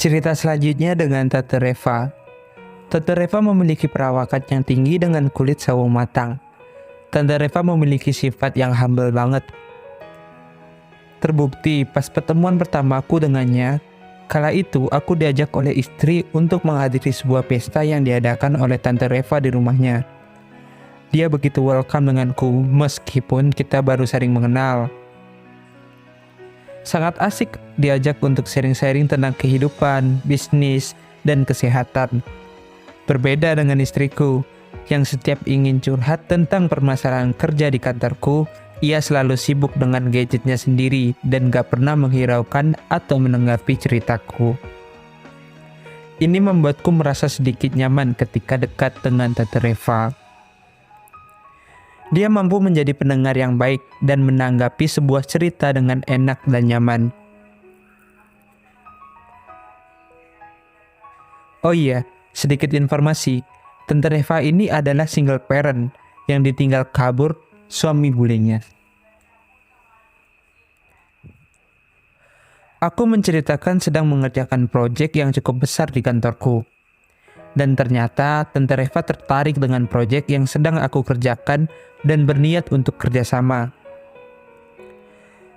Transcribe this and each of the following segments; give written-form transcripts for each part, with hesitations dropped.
Cerita selanjutnya dengan Tante Reva. Tante Reva memiliki perawakan yang tinggi dengan kulit sawo matang. Tante Reva memiliki sifat yang humble banget. Terbukti pas pertemuan pertamaku dengannya, kala itu aku diajak oleh istri untuk menghadiri sebuah pesta yang diadakan oleh Tante Reva di rumahnya. Dia begitu welcome denganku meskipun kita baru saling mengenal. Sangat asik diajak untuk sharing-sharing tentang kehidupan, bisnis, dan kesehatan. Berbeda dengan istriku, yang setiap ingin curhat tentang permasalahan kerja di kantorku, ia selalu sibuk dengan gadgetnya sendiri dan gak pernah menghiraukan atau menanggapi ceritaku. Ini membuatku merasa sedikit nyaman ketika dekat dengan Tante Reva. Dia mampu menjadi pendengar yang baik dan menanggapi sebuah cerita dengan enak dan nyaman. Oh iya, sedikit informasi. Tante Reva ini adalah single parent yang ditinggal kabur suami bulenya. Aku menceritakan sedang mengerjakan proyek yang cukup besar di kantorku. Dan ternyata Tante Reva tertarik dengan proyek yang sedang aku kerjakan dan berniat untuk kerjasama.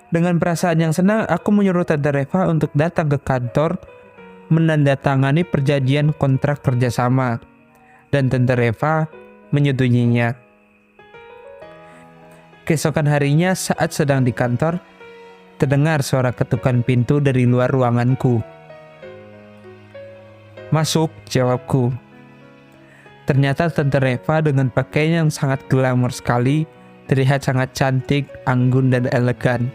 Dengan perasaan yang senang, aku menyuruh Tante Reva untuk datang ke kantor menandatangani perjanjian kontrak kerjasama. Dan Tante Reva menyetujuinya. Keesokan harinya saat sedang di kantor, terdengar suara ketukan pintu dari luar ruanganku. "Masuk," jawabku. Ternyata Tante Reva dengan pakaian yang sangat glamor sekali, terlihat sangat cantik, anggun, dan elegan.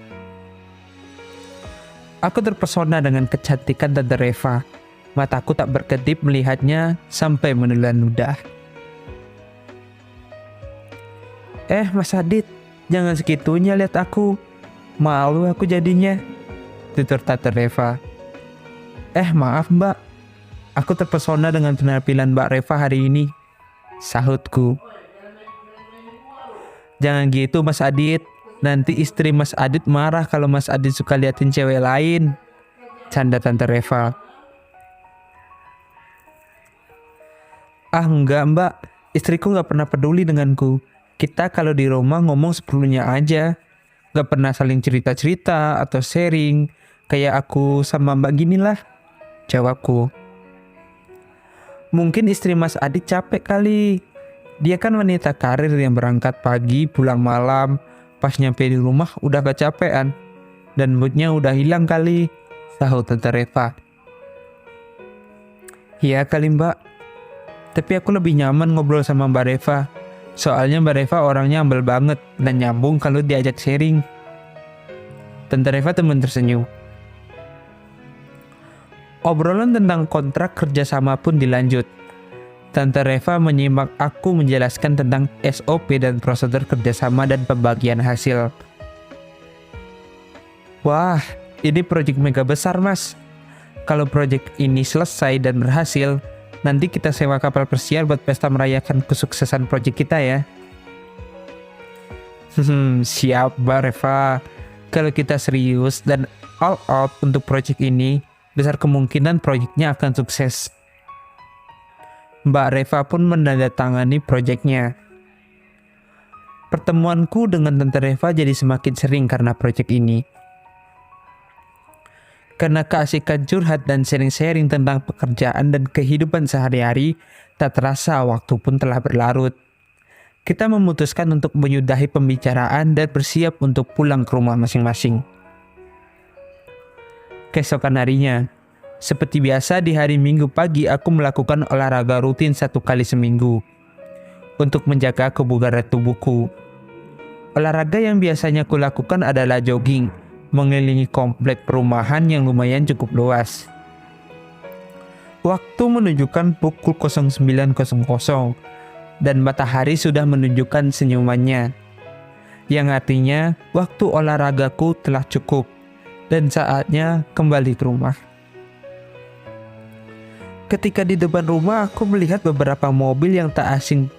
Aku terpesona dengan kecantikan Tante Reva. Mataku tak berkedip melihatnya sampai menelan ludah. Mas Adit, jangan segitunya lihat aku. Malu aku jadinya," tutur Tante Reva. Maaf mbak. Aku terpesona dengan penampilan Mbak Reva hari ini," sahutku. "Jangan gitu Mas Adit, nanti istri Mas Adit marah kalau Mas Adit suka liatin cewek lain," canda Tante Reva. Enggak mbak, istriku gak pernah peduli denganku. Kita kalau di rumah ngomong seperlunya aja, gak pernah saling cerita-cerita atau sharing, kayak aku sama mbak ginilah, jawabku. "Mungkin istri Mas Adit capek kali. Dia kan wanita karir yang berangkat pagi, pulang malam. Pas nyampe di rumah udah kecapean. Dan moodnya udah hilang kali," sahut Tante Reva. "Iya kali mbak. Tapi aku lebih nyaman ngobrol sama Mbak Reva. Soalnya Mbak Reva orangnya humble banget dan nyambung kalau diajak sharing." Tante Reva teman tersenyum. Obrolan tentang kontrak kerjasama pun dilanjut. Tante Reva menyimak aku menjelaskan tentang SOP dan prosedur kerjasama dan pembagian hasil. "Wah, ini proyek mega besar mas. Kalau proyek ini selesai dan berhasil, nanti kita sewa kapal pesiar buat pesta merayakan kesuksesan proyek kita ya." Siap Mbak Reva. Kalau kita serius dan all out untuk proyek ini, besar kemungkinan proyeknya akan sukses. Mbak Reva pun menandatangani proyeknya. Pertemuanku dengan Tante Reva jadi semakin sering karena proyek ini. Karena keasikan curhat dan sharing-sharing tentang pekerjaan dan kehidupan sehari-hari, tak terasa waktu pun telah berlarut. Kita memutuskan untuk menyudahi pembicaraan dan bersiap untuk pulang ke rumah masing-masing. Keesokan harinya, seperti biasa di hari Minggu pagi aku melakukan olahraga rutin 1 kali seminggu untuk menjaga kebugaran tubuhku. Olahraga yang biasanya kulakukan adalah jogging, mengelilingi komplek perumahan yang lumayan cukup luas. Waktu menunjukkan pukul 09.00 dan matahari sudah menunjukkan senyumannya, yang artinya waktu olahragaku telah cukup dan saatnya kembali ke rumah. Ketika di depan rumah, aku melihat beberapa mobil yang tak asing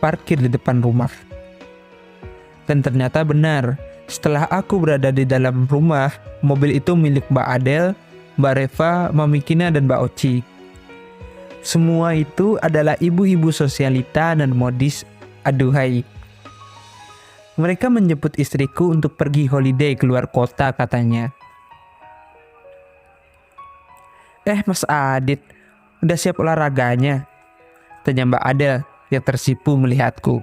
parkir di depan rumah. Dan ternyata benar, setelah aku berada di dalam rumah, mobil itu milik Mbak Adel, Mbak Reva, Mami Kina, dan Mbak Oci. Semua itu adalah ibu-ibu sosialita dan modis aduhai. Mereka menjemput istriku untuk pergi holiday keluar kota katanya. Mas Adit, udah siap olahraganya? Tanya Mbak Adel yang tersipu melihatku.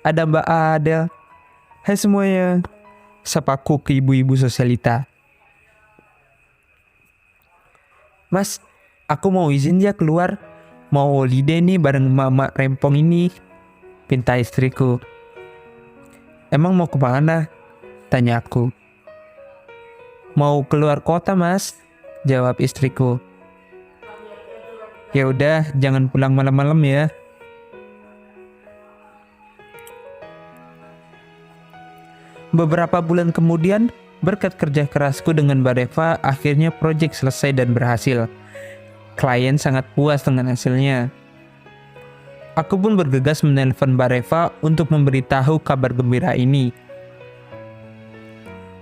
Ada Mbak Adel. Hai semuanya, sapaku ke ibu-ibu sosialita. Mas, aku mau izin ya keluar. Mau holiday nih bareng Mama Rempong ini, pinta istriku. Emang mau kemana? Tanya aku. Mau keluar kota mas, jawab istriku. Ya udah, jangan pulang malam-malam ya. Beberapa bulan kemudian, berkat kerja kerasku dengan Mbak Reva, akhirnya proyek selesai dan berhasil. Klien sangat puas dengan hasilnya. Aku pun bergegas menelpon Mbak Reva untuk memberitahu kabar gembira ini.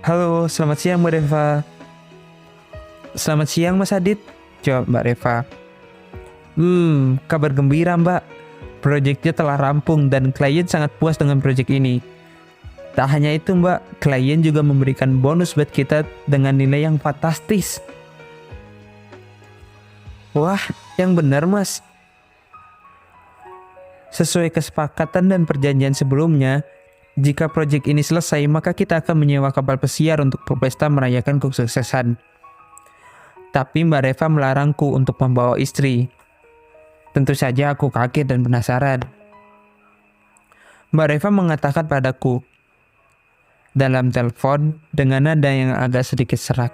Halo, selamat siang Mbak Reva. Selamat siang Mas Adit, jawab Mbak Reva. Kabar gembira Mbak. Proyeknya telah rampung dan klien sangat puas dengan proyek ini. Tak hanya itu Mbak, klien juga memberikan bonus buat kita dengan nilai yang fantastis. Wah, yang benar Mas. Sesuai kesepakatan dan perjanjian sebelumnya, jika proyek ini selesai, maka kita akan menyewa kapal pesiar untuk berpesta merayakan kesuksesan. Tapi Mbak Reva melarangku untuk membawa istri. Tentu saja aku kaget dan penasaran. Mbak Reva mengatakan padaku dalam telepon dengan nada yang agak sedikit serak.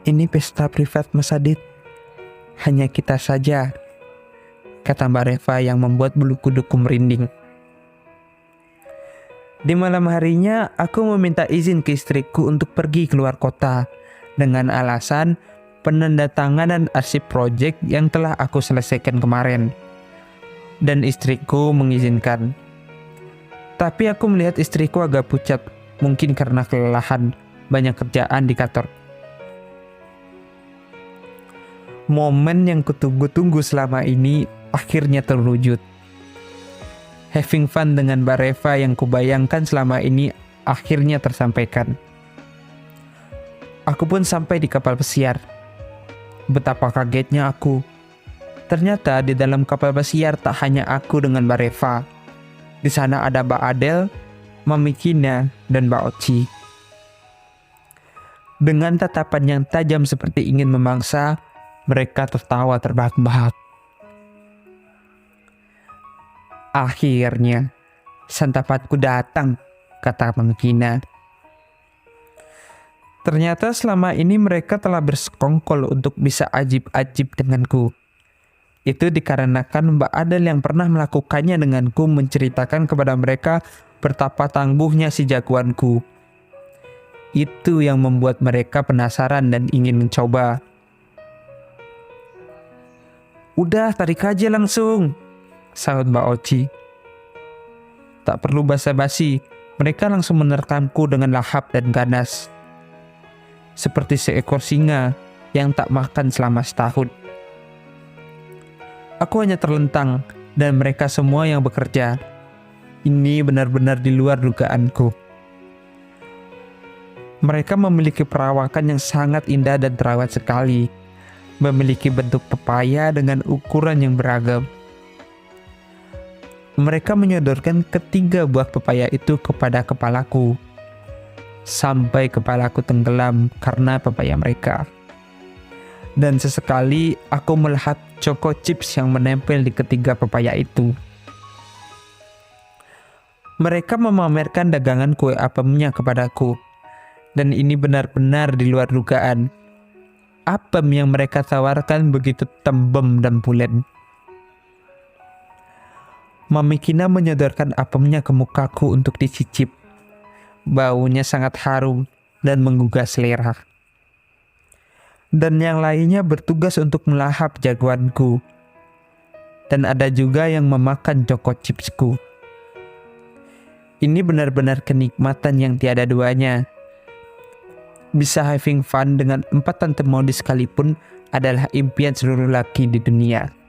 Ini pesta privat Mas Adit. Hanya kita saja, kata Mbak Reva yang membuat bulu kuduku merinding. Di malam harinya, aku meminta izin ke istriku untuk pergi keluar kota dengan alasan penandatanganan arsip proyek yang telah aku selesaikan kemarin. Dan istriku mengizinkan. Tapi aku melihat istriku agak pucat, mungkin karena kelelahan, banyak kerjaan di kantor. Momen yang kutunggu-tunggu selama ini akhirnya terwujud. Having fun dengan Mbak Reva yang kubayangkan selama ini akhirnya tersampaikan. Aku pun sampai di kapal pesiar. Betapa kagetnya aku. Ternyata di dalam kapal pesiar tak hanya aku dengan Mbak Reva. Di sana ada Mbak Adel, Mami Kina, dan Mbak Oci. Dengan tatapan yang tajam seperti ingin memangsa, mereka tertawa terbahak-bahak. Akhirnya, santapanku datang, kata Mami Kina. Ternyata selama ini mereka telah bersekongkol untuk bisa ajib-ajib denganku. Itu dikarenakan Mbak Adel yang pernah melakukannya denganku menceritakan kepada mereka betapa tangguhnya si jagoanku. Itu yang membuat mereka penasaran dan ingin mencoba. Udah, tarik aja langsung, sahut Mbak Oci. Tak perlu basa-basi, mereka langsung menerkamku dengan lahap dan ganas. Seperti seekor singa yang tak makan selama setahun. Aku hanya terlentang dan mereka semua yang bekerja. Ini benar-benar di luar dugaanku. Mereka memiliki perawakan yang sangat indah dan terawat sekali. Memiliki bentuk pepaya dengan ukuran yang beragam. Mereka menyodorkan ketiga buah pepaya itu kepada kepalaku. Sampai kepalaku tenggelam karena pepaya mereka. Dan sesekali aku melahap choco chips yang menempel di ketiga pepaya itu. Mereka memamerkan dagangan kue apemnya kepadaku. Dan ini benar-benar di luar dugaan. Apem yang mereka tawarkan begitu tembem dan pulen. Mami Kina menyodorkan apemnya ke mukaku untuk dicicip. Baunya sangat harum dan menggugah selera. Dan yang lainnya bertugas untuk melahap jagoanku. Dan ada juga yang memakan choco chipsku. Ini benar-benar kenikmatan yang tiada duanya. bisa having fun dengan 4 tante mode sekalipun adalah impian seluruh laki di dunia.